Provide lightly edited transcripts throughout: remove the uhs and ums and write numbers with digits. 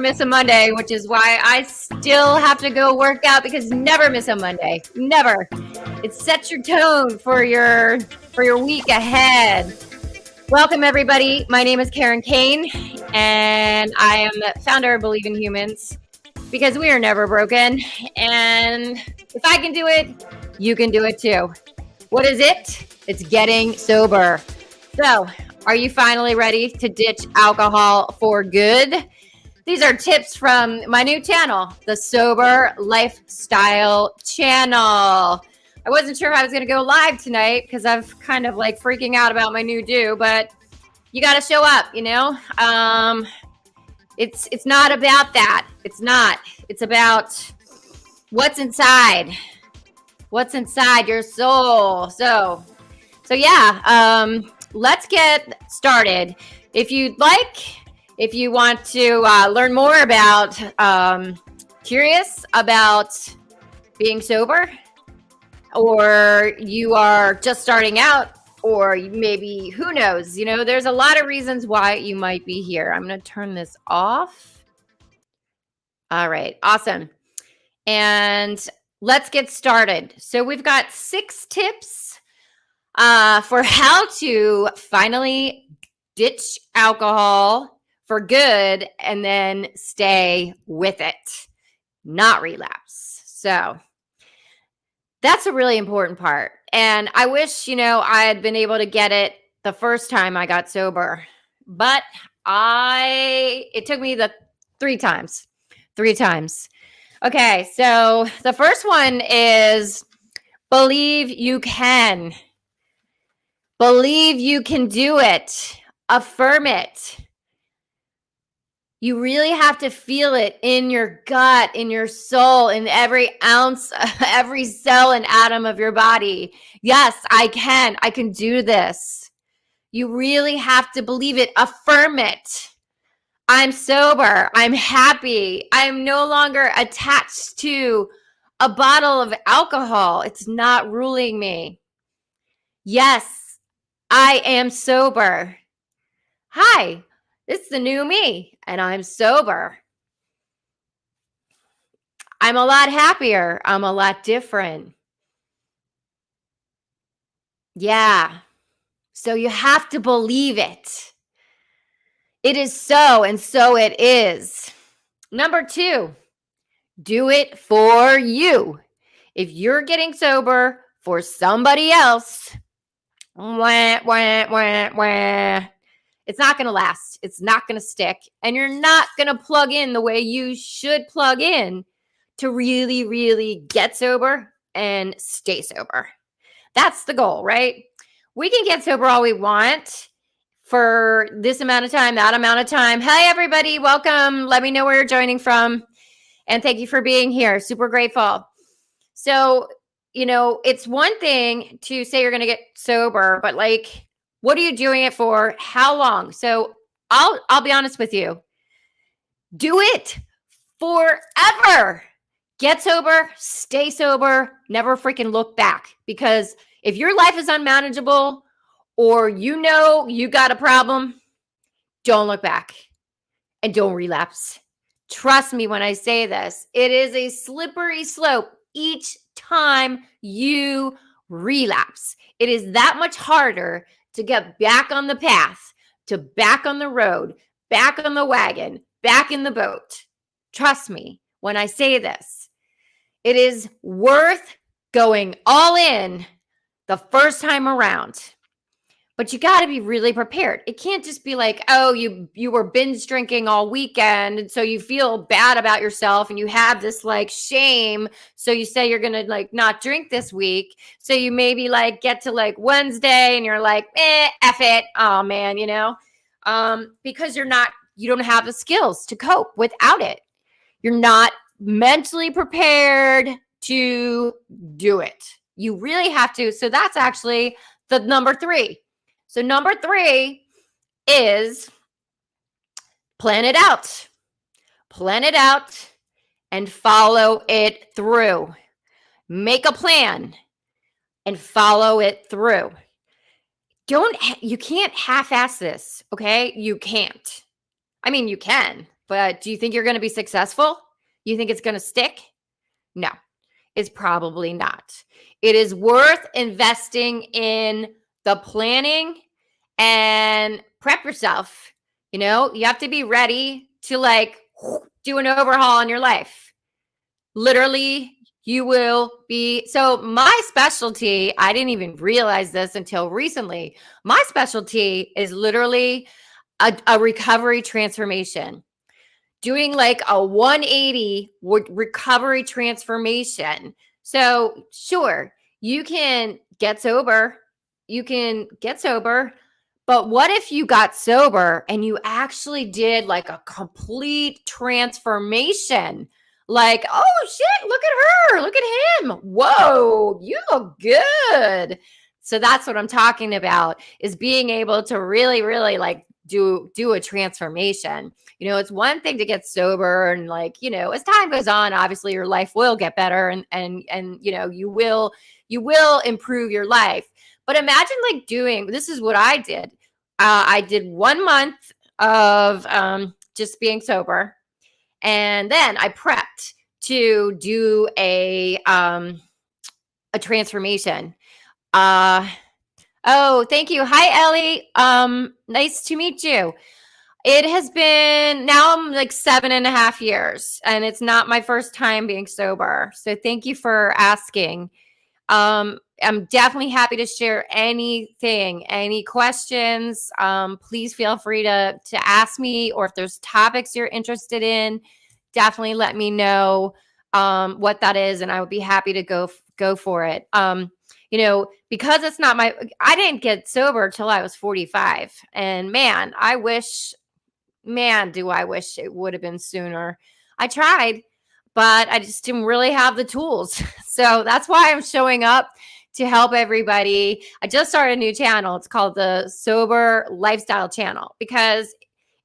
miss a Monday, which is why I still have to go work out because never miss a Monday. Never. It sets your tone for your week ahead. Welcome everybody. My name is Karyn and I am the founder of Believe in Humans because we are never broken. And if I can do it, you can do it too. What is it? It's getting sober. So, are you finally ready to ditch alcohol for good? These are tips from my new channel, the Sober Lifestyle Channel. I wasn't sure if I was going to go live tonight because I've kind of like freaking out about my new do, but you got to show up, you know? It's not about that. It's not. It's about what's inside. What's inside your soul. So yeah, let's get started. If you'd like, if you want to learn more about, curious about being sober, or you are just starting out, or maybe, who knows, you know, there's a lot of reasons why you might be here. I'm going to turn this off. All right, awesome. And let's get started. So we've got 6 tips for how to finally ditch alcohol for good and then stay with it, not relapse. So that's a really important part. And I wish, you know, I had been able to get it the first time I got sober, but it took me the 3 times. Okay, so the first one is believe you can. Believe you can do it. Affirm it. You really have to feel it in your gut, in your soul, in every ounce, every cell and atom of your body. Yes, I can. I can do this. You really have to believe it. Affirm it. I'm sober. I'm happy. I'm no longer attached to a bottle of alcohol. It's not ruling me. Yes, I am sober. Hi. It's the new me, and I'm sober. I'm a lot happier. I'm a lot different. Yeah. So you have to believe it. It is so, and so it is. Number 2, do it for you. If you're getting sober for somebody else, wah, wah, wah, wah, it's not going to last. It's not going to stick. And you're not going to plug in the way you should plug in to really, really get sober and stay sober. That's the goal, right? We can get sober all we want for this amount of time, that amount of time. Hey, everybody. Welcome. Let me know where you're joining from. And thank you for being here. Super grateful. So, you know, it's one thing to say you're going to get sober, but like, what are you doing it for? How long? So I'll be honest with you. Do it forever. Get sober, stay sober, never freaking look back. Because if your life is unmanageable or you know you got a problem, don't look back and don't relapse. Trust me when I say this. It is a slippery slope each time you relapse. It is that much harder to get back on the path, to back on the road, back on the wagon, back in the boat. Trust me when I say this. It is worth going all in the first time around. But you got to be really prepared. It can't just be like, oh, you were binge drinking all weekend, and so you feel bad about yourself, and you have this like shame. So you say you're gonna like not drink this week. So you maybe like get to like Wednesday, and you're like, F it. Oh man, you know, because you don't have the skills to cope without it. You're not mentally prepared to do it. You really have to. So that's actually the number 3. So number 3 is plan it out. Plan it out and follow it through. Make a plan and follow it through. You can't half-ass this, okay? You can't. I mean, you can. But do you think you're going to be successful? You think it's going to stick? No, it's probably not. It is worth investing in the planning and prep yourself. You know, you have to be ready to like do an overhaul in your life. Literally, you will be. So, my specialty, I didn't even realize this until recently. My specialty is literally a recovery transformation, doing like a 180 recovery transformation. So, sure, you can get sober. You can get sober. But what if you got sober and you actually did like a complete transformation? Like, oh shit, look at her, look at him. Whoa, you look good. So that's what I'm talking about, is being able to really, really like do a transformation. You know, it's one thing to get sober and like, you know, as time goes on, obviously your life will get better and you know, you will improve your life. But imagine like this is what I did. I did 1 month of just being sober. And then I prepped to do a transformation. Oh, thank you. Hi, Ellie. Nice to meet you. It has been, now I'm like 7.5 years, and it's not my first time being sober. So thank you for asking. I'm definitely happy to share anything, any questions. Please feel free to ask me, or if there's topics you're interested in, definitely let me know what that is, and I would be happy to go for it. You know, because it's not I didn't get sober till I was 45, and man, do I wish it would have been sooner. I tried, but I just didn't really have the tools. So that's why I'm showing up to help everybody. I just started a new channel. It's called the Sober Lifestyle Channel, because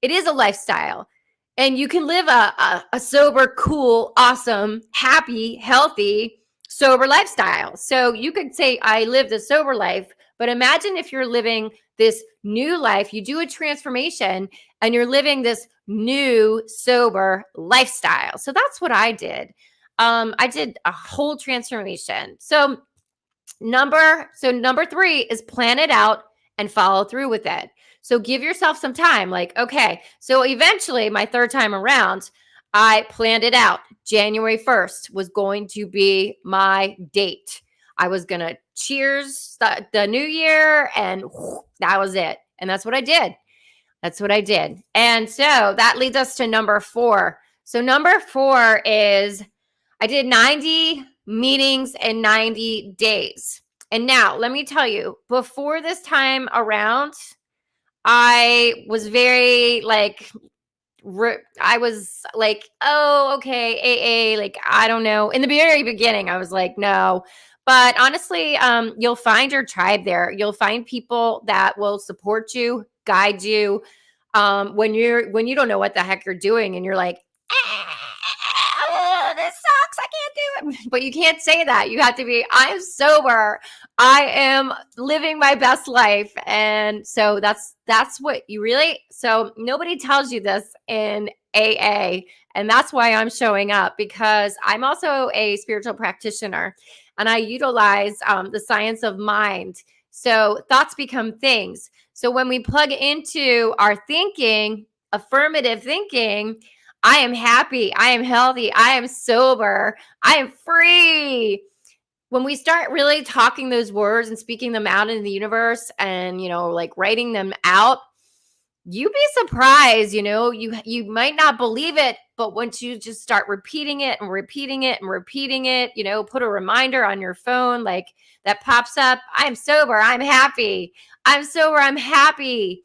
it is a lifestyle. And you can live a sober, cool, awesome, happy, healthy, sober lifestyle. So you could say, I lived a sober life, but imagine if you're living this new life, you do a transformation and you're living this new sober lifestyle. So that's what I did. I did a whole transformation. So number 3 is plan it out and follow through with it. So give yourself some time. Like, okay, so eventually my third time around, I planned it out. January 1st was going to be my date. I was going to cheers the new year, and that was it. And that's what I did. And so that leads us to number 4. So number 4 is I did 90 meetings in 90 days. And now let me tell you, before this time around, I was very like, I was like, oh, okay, AA, like, I don't know. In the very beginning, I was like, no. But honestly, you'll find your tribe there. You'll find people that will support you, guide you. When you don't know what the heck you're doing, and you're like, this sucks, I can't do it. But you can't say that. You have to be, I'm sober. I am living my best life. And so that's what you really, so nobody tells you this in AA. And that's why I'm showing up, because I'm also a spiritual practitioner and I utilize the science of mind. So thoughts become things. So when we plug into our thinking, affirmative thinking, I am happy, I am healthy, I am sober, I am free. When we start really talking those words and speaking them out in the universe and, you know, like writing them out, you'd be surprised, you know, you might not believe it, but once you just start repeating it and repeating it and repeating it, you know, put a reminder on your phone like that pops up, I'm sober, I'm happy. I'm sober, I'm happy.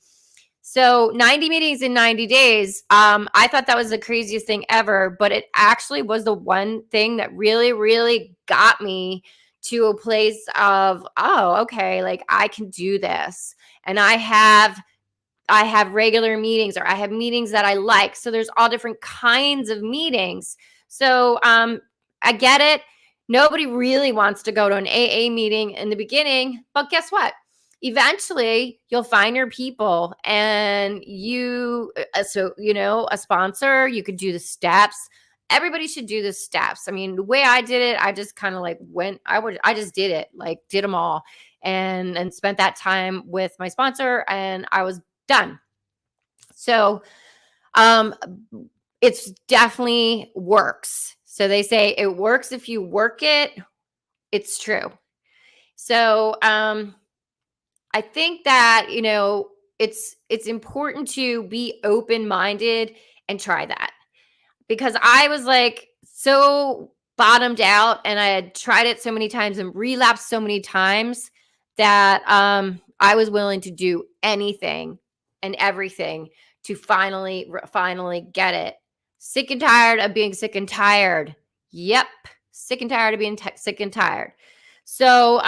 So 90 meetings in 90 days. I thought that was the craziest thing ever, but it actually was the one thing that really, really got me to a place of, oh, okay, like I can do this. And I have regular meetings, or I have meetings that I like. So there's all different kinds of meetings. So I get it. Nobody really wants to go to an AA meeting in the beginning, but guess what? eventually you'll find your people, and a sponsor, you could do the steps. Everybody should do the steps. I mean, the way I did it, I just kind of like I just did it, like did them all, and spent that time with my sponsor, and I was done. So, um, it's definitely works. So they say it works if you work it. It's true. So, I think that, it's important to be open-minded and try that, because I was like so bottomed out, and I had tried it so many times and relapsed so many times that I was willing to do anything and everything to finally get it. Sick and tired of being sick and tired. Yep, sick and tired of being sick and tired. So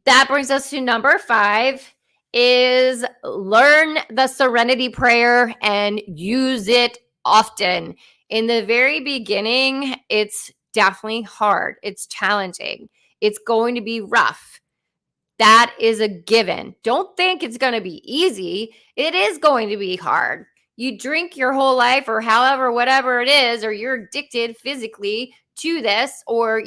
that brings us to number 5, is learn the Serenity Prayer and use it often. In the very beginning, it's definitely hard. It's challenging. It's going to be rough. That is a given. Don't think it's going to be easy. It is going to be hard. You drink your whole life, or however, whatever it is, or you're addicted physically to this, or,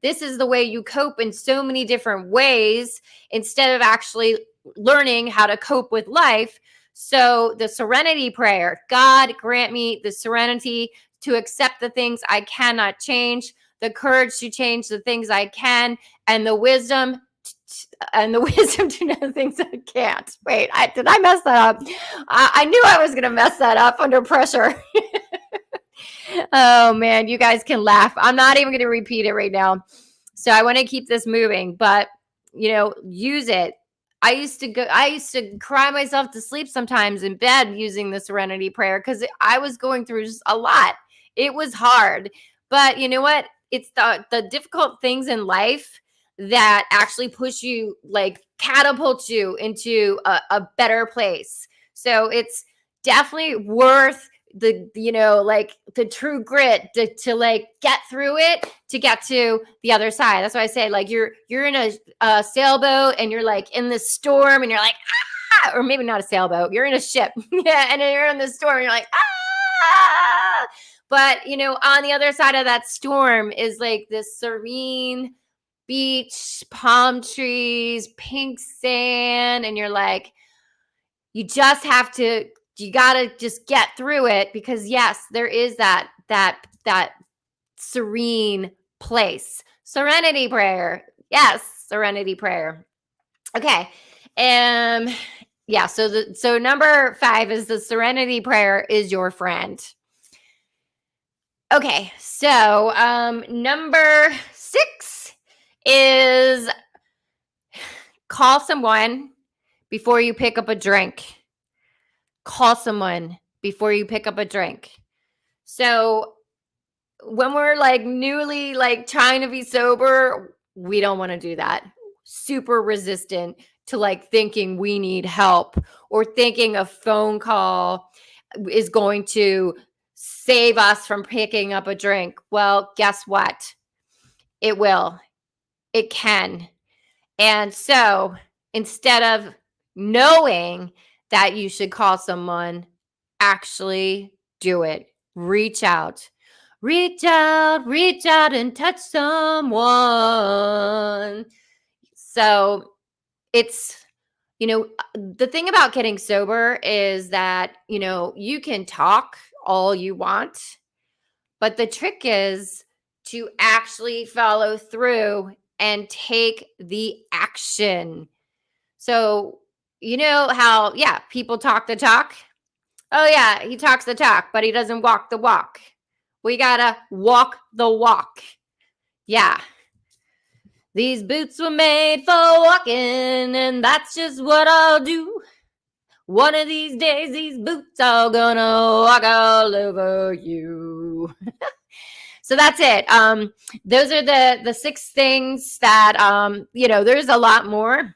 this is the way you cope in so many different ways instead of actually learning how to cope with life. So the Serenity Prayer, God grant me the serenity to accept the things I cannot change, the courage to change the things I can, and the wisdom to know things I can't. Wait, did I mess that up? I knew I was going to mess that up under pressure. Oh man, you guys can laugh. I'm not even going to repeat it right now. So I want to keep this moving, but use it. I used to cry myself to sleep sometimes in bed using the Serenity Prayer, because I was going through a lot. It was hard, but you know what? It's the difficult things in life that actually push you, like catapult you into a better place. So it's definitely worth the true grit to like get through it, to get to the other side. That's why I say, like, you're in a sailboat, and you're like in this storm, and you're like, ah, or maybe not a sailboat, you're in a ship. Yeah, and you're in the storm, and you're like, ah. But on the other side of that storm is like this serene beach, palm trees, pink sand, and you're like, you gotta just get through it, because yes, there is that serene place. Serenity Prayer. Yes, Serenity Prayer. Okay. Yeah, so number 5 is the Serenity Prayer is your friend. Okay, so number 6 is call someone before you pick up a drink. Call someone before you pick up a drink. So when we're like newly like trying to be sober, we don't want to do that. Super resistant to like thinking we need help, or thinking a phone call is going to save us from picking up a drink. Well, guess what? It will. It can. And so instead of knowing that you should call someone, actually do it. Reach out and touch someone. So it's, the thing about getting sober is that, you can talk all you want, but the trick is to actually follow through and take the action. So, how, yeah, people talk the talk. Oh, yeah, he talks the talk, but he doesn't walk the walk. We gotta walk the walk. Yeah. These boots were made for walking, and that's just what I'll do. One of these days, these boots are gonna walk all over you. So that's it. Those are the 6 things that, there's a lot more,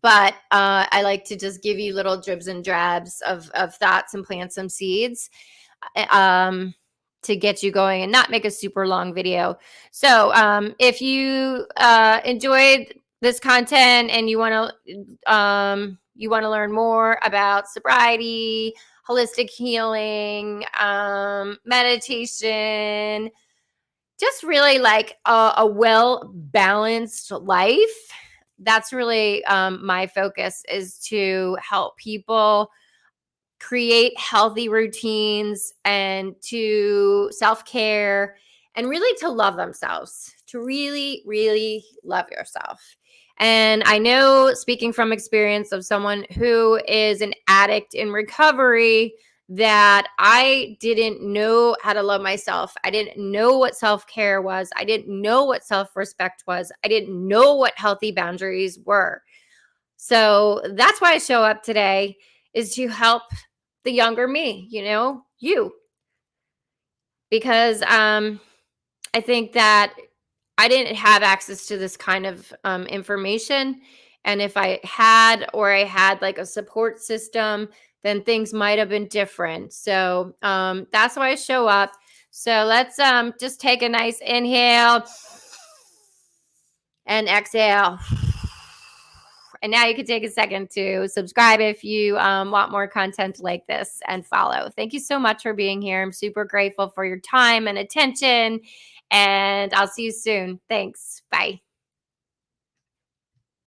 but I like to just give you little dribs and drabs of thoughts and plant some seeds to get you going and not make a super long video. So if you enjoyed this content and you want to learn more about sobriety, holistic healing, meditation, just really like a well balanced life, that's really my focus, is to help people create healthy routines and to self-care and really to love themselves, to really, really love yourself. And I know, speaking from experience of someone who is an addict in recovery, that I didn't know how to love myself. I didn't know what self-care was. I didn't know what self-respect was. I didn't know what healthy boundaries were. So that's why I show up today, is to help the younger me, you, because I think that I didn't have access to this kind of information. And if I had, or I had like a support system, then things might have been different. So that's why I show up. So let's just take a nice inhale and exhale. And now you can take a second to subscribe if you want more content like this, and follow. Thank you so much for being here. I'm super grateful for your time and attention, and I'll see you soon. Thanks. Bye.